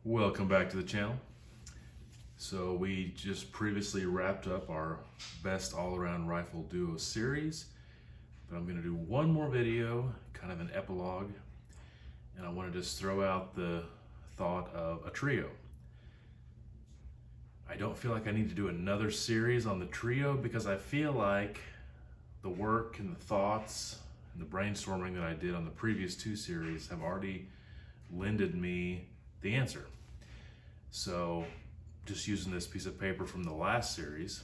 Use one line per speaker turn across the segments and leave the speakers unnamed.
Welcome back to the channel. So we just previously wrapped up our best all-around rifle duo series, but I'm going to do one more video, kind of an epilogue, and I want to just throw out the thought of a trio. I don't feel like I need to do another series on the trio because I feel like the work and the thoughts and the brainstorming that I did on the previous two series have already lended me the answer. So just using this piece of paper from the last series,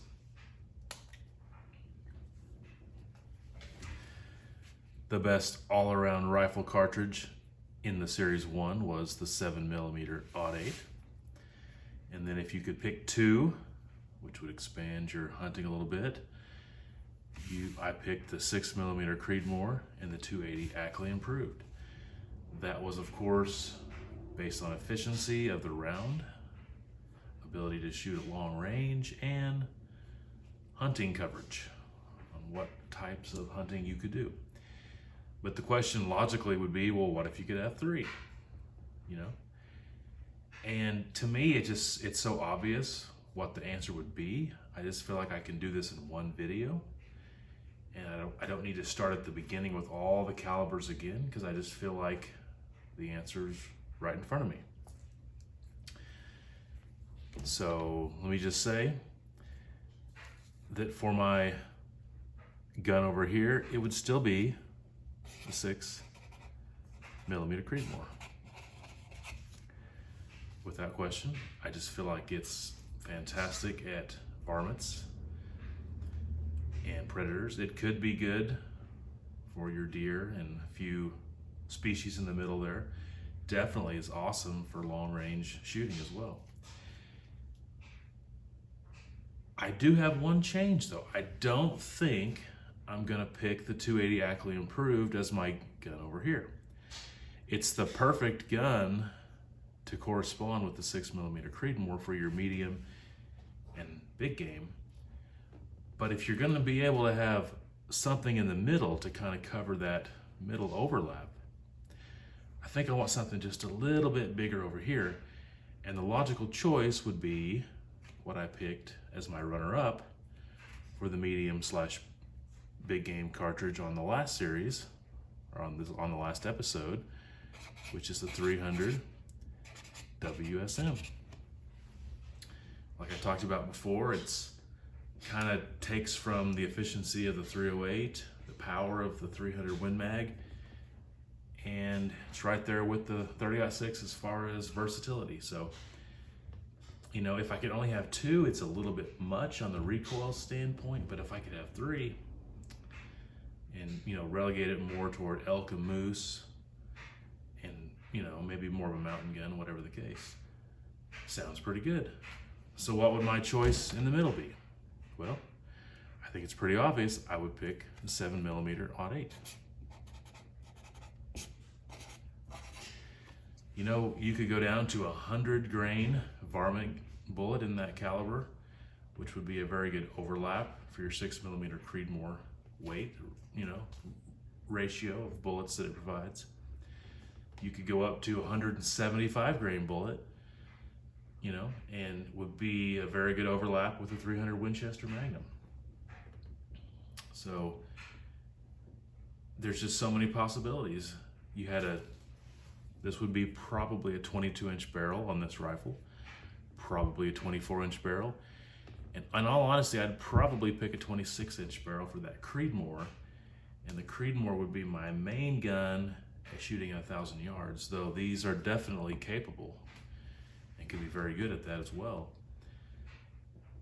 the best all-around rifle cartridge in the series 1 was the 7mm .08. And then if you could pick two, which would expand your hunting a little bit, I picked the 6mm Creedmoor and the 280 Ackley Improved. That was, of course, based on efficiency of the round, ability to shoot at long range, and hunting coverage on what types of hunting you could do. But the question logically would be, well, what if you could have three? You know? And to me, it's so obvious what the answer would be. I just feel like I can do this in one video. And I don't need to start at the beginning with all the calibers again, because I just feel like the answer's right in front of me. So let me just say that for my gun over here, it would still be the 6mm Creedmoor. Without question, I just feel like it's fantastic at varmints and predators. It could be good for your deer and a few species in the middle there. Definitely is awesome for long range shooting as well. I do have one change though. I don't think I'm gonna pick the 280 Ackley Improved as my gun over here. It's the perfect gun to correspond with the 6mm Creedmoor for your medium and big game. But if you're gonna be able to have something in the middle to kind of cover that middle overlap, I think I want something just a little bit bigger over here. And the logical choice would be what I picked as my runner-up for the medium / big game cartridge on the last series, or on the last episode, which is the 300 WSM. Like I talked about before, it's kind of takes from the efficiency of the 308, the power of the 300 Win Mag, and it's right there with the 30-06 as far as versatility. So, you know, if I could only have two, it's a little bit much on the recoil standpoint, but if I could have three and, you know, relegate it more toward elk and moose and, you know, maybe more of a mountain gun, whatever the case, sounds pretty good. So what would my choice in the middle be? Well, I think it's pretty obvious. I would pick the 7mm .08. You know, you could go down to 100 grain varmint bullet in that caliber, which would be a very good overlap for your 6mm Creedmoor weight, you know, ratio of bullets that it provides. You could go up to 175 grain bullet, you know, and would be a very good overlap with the 300 Winchester Magnum. So there's just so many possibilities. You had this would be probably a 22-inch barrel on this rifle, probably a 24-inch barrel. And in all honesty, I'd probably pick a 26-inch barrel for that Creedmoor. And the Creedmoor would be my main gun at shooting at 1,000 yards, though these are definitely capable and could be very good at that as well.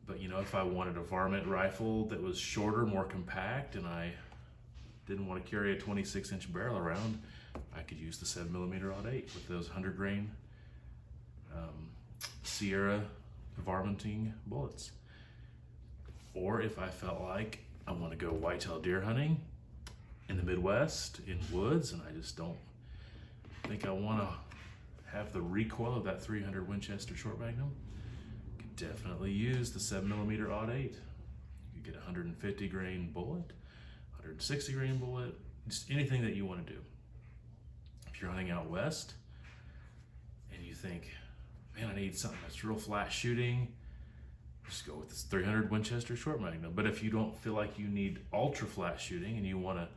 But you know, if I wanted a varmint rifle that was shorter, more compact, and I didn't want to carry a 26-inch barrel around, I could use the 7mm .08 with those 100 grain Sierra varminting bullets. Or if I felt like I want to go whitetail deer hunting in the Midwest, in woods, and I just don't think I want to have the recoil of that 300 Winchester short magnum, you could definitely use the 7mm .08. You get a 150 grain bullet, 160 grain bullet, just anything that you want to do. If you're hunting out west and you think, man, I need something that's real flat shooting, just go with this 300 Winchester short magnum. But if you don't feel like you need ultra flat shooting and you want to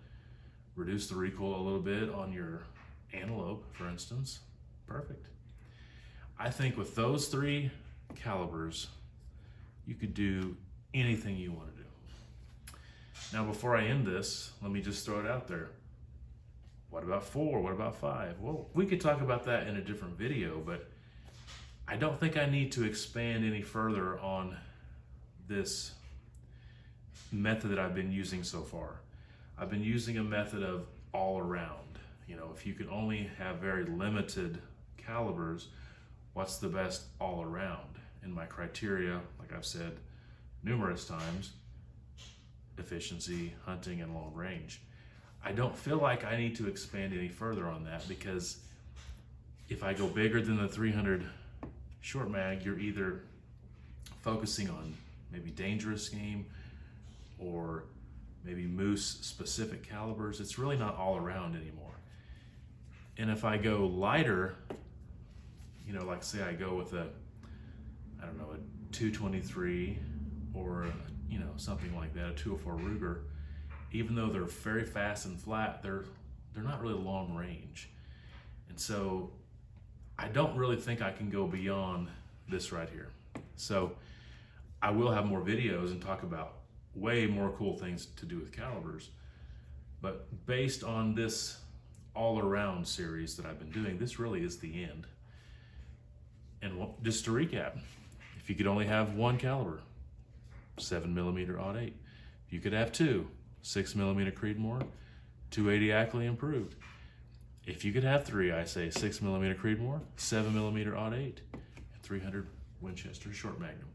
reduce the recoil a little bit on your antelope, for instance, perfect. I think with those 3 calibers, you could do anything you want to do. Now, before I end this, let me just throw it out there. What about 4? What about 5? Well, we could talk about that in a different video, but I don't think I need to expand any further on this method that I've been using so far. I've been using a method of all around. You know, if you can only have very limited calibers, what's the best all around? And my criteria, like I've said numerous times, efficiency, hunting, and long range. I don't feel like I need to expand any further on that, because if I go bigger than the 300 short mag, you're either focusing on maybe dangerous game or maybe moose specific calibers. It's really not all around anymore. And if I go lighter, you know, like say I go with a, I don't know, a 223 or, you know, something like that, a 204 Ruger, even though they're very fast and flat, they're not really long range. And so I don't really think I can go beyond this right here. So I will have more videos and talk about way more cool things to do with calibers. But based on this all around series that I've been doing, this really is the end. And just to recap, if you could only have 1 caliber, 7mm .8. If you could have 2, 6mm Creedmoor, 280 Ackley improved. If you could have 3, I say 6mm Creedmoor, 7mm .8, and 300 Winchester short magnum.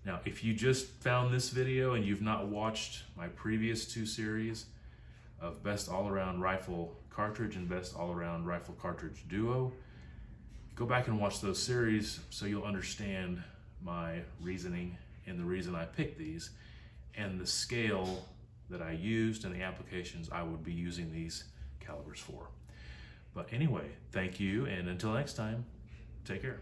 Now, if you just found this video and you've not watched my previous 2 series of best all-around rifle cartridge and best all-around rifle cartridge duo, go back and watch those series so you'll understand my reasoning and the reason I picked these and the scale that I used and the applications I would be using these calibers for. But anyway, thank you, and until next time, take care.